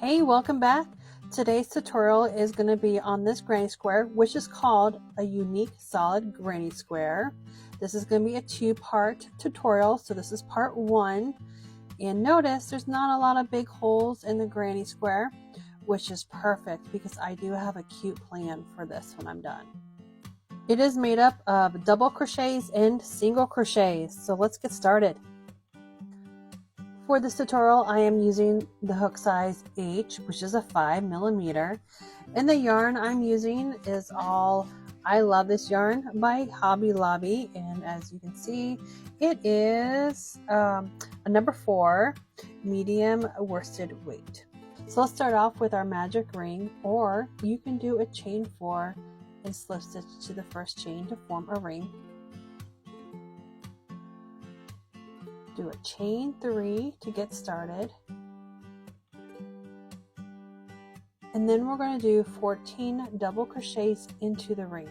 Hey, welcome back. Today's tutorial is going to be on this granny square, which is called a unique solid granny square. This is going to be a two-part tutorial, so this is part one. And notice there's not a lot of big holes in the granny square, which is perfect because I do have a cute plan for this when I'm done. It is made up of double crochets and single crochets, so let's get started. For this tutorial, I am using the hook size H, which is a 5mm, and the yarn I'm using is all I Love This Yarn by Hobby Lobby, and as you can see, it is a number 4 medium worsted weight. So let's start off with our magic ring, or you can do a chain 4 and slip stitch to the first chain to form a ring. Do a chain 3 to get started, and then we're going to do 14 double crochets into the ring.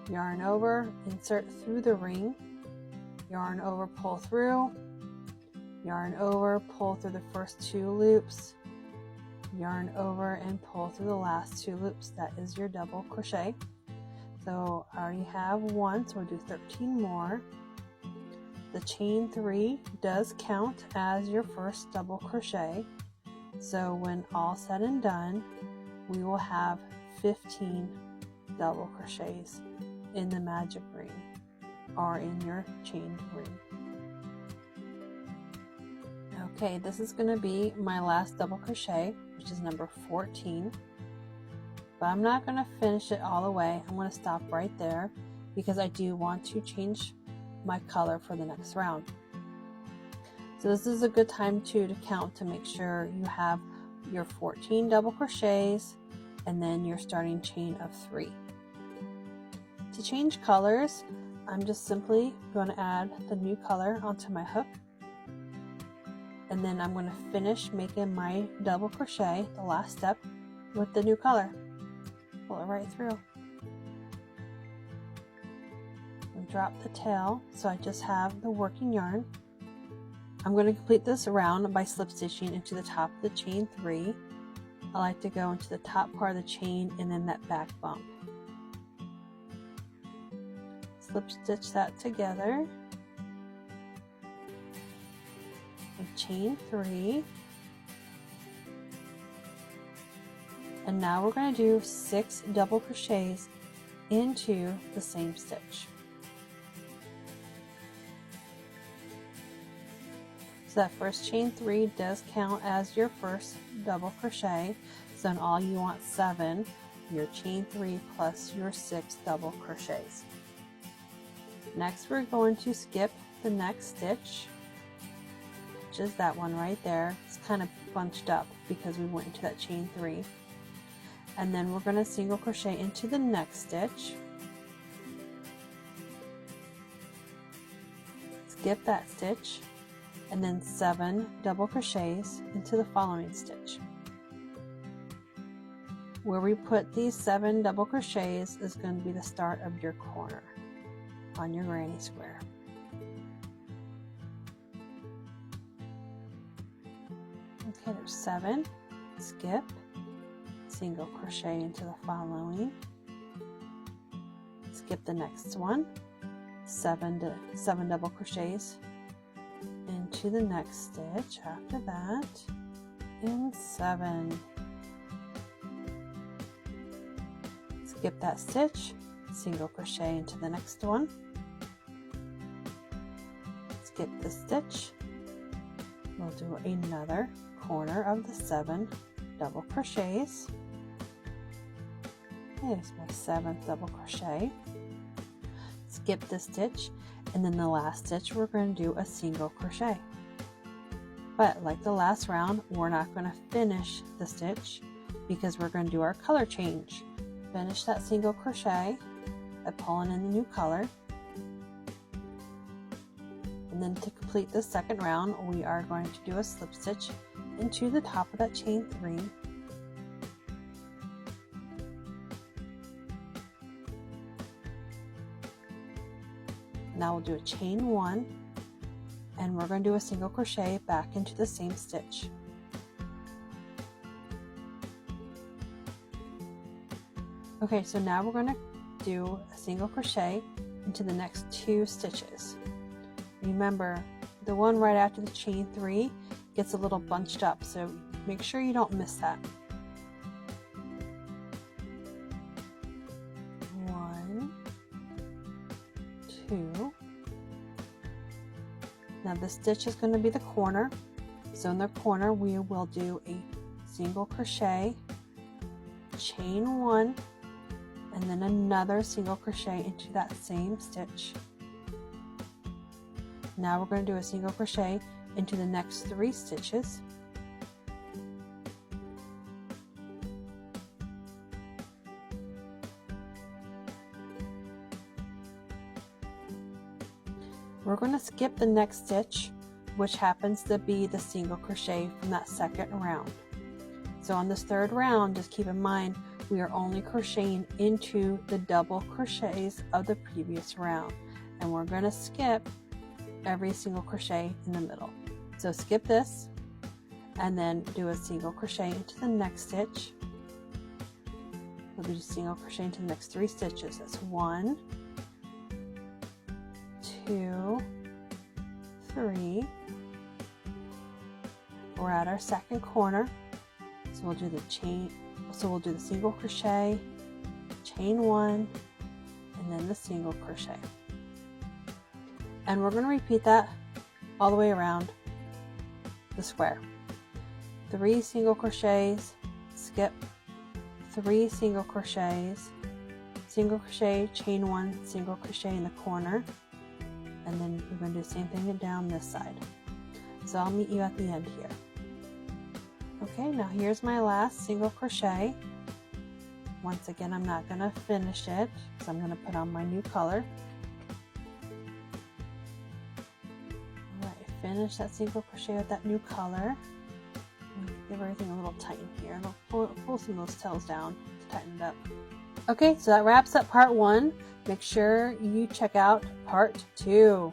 Yarn over, insert through the ring, yarn over, pull through, yarn over, pull through the first 2 loops, yarn over and pull through the last 2 loops. That is your double crochet. So I already have 1, so we'll do 13 more. The chain 3 does count as your first double crochet, so when all said and done, we will have 15 double crochets in the magic ring or in your chain ring. Okay, this is going to be my last double crochet, which is number 14, but I'm not going to finish it all the way. I'm going to stop right there because I do want to change my color for the next round. So this is a good time to count to make sure you have your 14 double crochets and then your starting chain of 3. To change colors, I'm just simply going to add the new color onto my hook, and then I'm going to finish making my double crochet, the last step, with the new color. Pull it right through. Drop the tail, so I just have the working yarn. I'm going to complete this round by slip stitching into the top of the chain 3. I like to go into the top part of the chain and then that back bump. Slip stitch that together and chain 3, and now we're going to do 6 double crochets into the same stitch. So that first chain 3 does count as your first double crochet. So in all you want 7, your chain 3 plus your 6 double crochets. Next we're going to skip the next stitch, which is that one right there. It's kind of bunched up because we went into that chain 3. And then we're going to single crochet into the next stitch. Skip that stitch, and then 7 double crochets into the following stitch. Where we put these 7 double crochets is going to be the start of your corner on your granny square. Okay, there's 7. Skip, single crochet into the following, skip the next one, 7 double crochets into the next stitch after that, and 7. Skip that stitch, single crochet into the next one, skip the stitch, we'll do another corner of the 7 double crochets. There's my 7th double crochet. Skip the stitch, and then the last stitch we're going to do a single crochet. But like the last round, we're not going to finish the stitch because we're going to do our color change. Finish that single crochet by pulling in the new color, and then to complete the second round we are going to do a slip stitch into the top of that chain 3. Now we'll do a chain 1, and we're going to do a single crochet back into the same stitch. Okay, so now we're going to do a single crochet into the next 2 stitches. Remember, the one right after the chain 3 gets a little bunched up, so make sure you don't miss that. 1, 2. Now the stitch is going to be the corner, so in the corner we will do a single crochet, chain 1, and then another single crochet into that same stitch. Now we're going to do a single crochet into the next 3 stitches. We're going to skip the next stitch, which happens to be the single crochet from that second round. So on this 3rd round, just keep in mind we are only crocheting into the double crochets of the previous round, and we're going to skip every single crochet in the middle. So skip this and then do a single crochet into the next stitch. We'll do a single crochet into the next 3 stitches. That's 1, 2, 3. We're at our second corner, so we'll do the chain. So we'll do the single crochet, chain 1, and then the single crochet. And we're going to repeat that all the way around the square. 3 single crochets, skip, 3 single crochets, single crochet, chain 1, single crochet in the corner, and then we're going to do the same thing down this side. So I'll meet you at the end here. Okay, now here's my last single crochet. Once again, I'm not going to finish it because I'm going to put on my new color. Alright, finish that single crochet with that new color. Give everything a little tighten here. I'll pull some of those tails down to tighten it up. Okay, so that wraps up part 1. Make sure you check out part 2.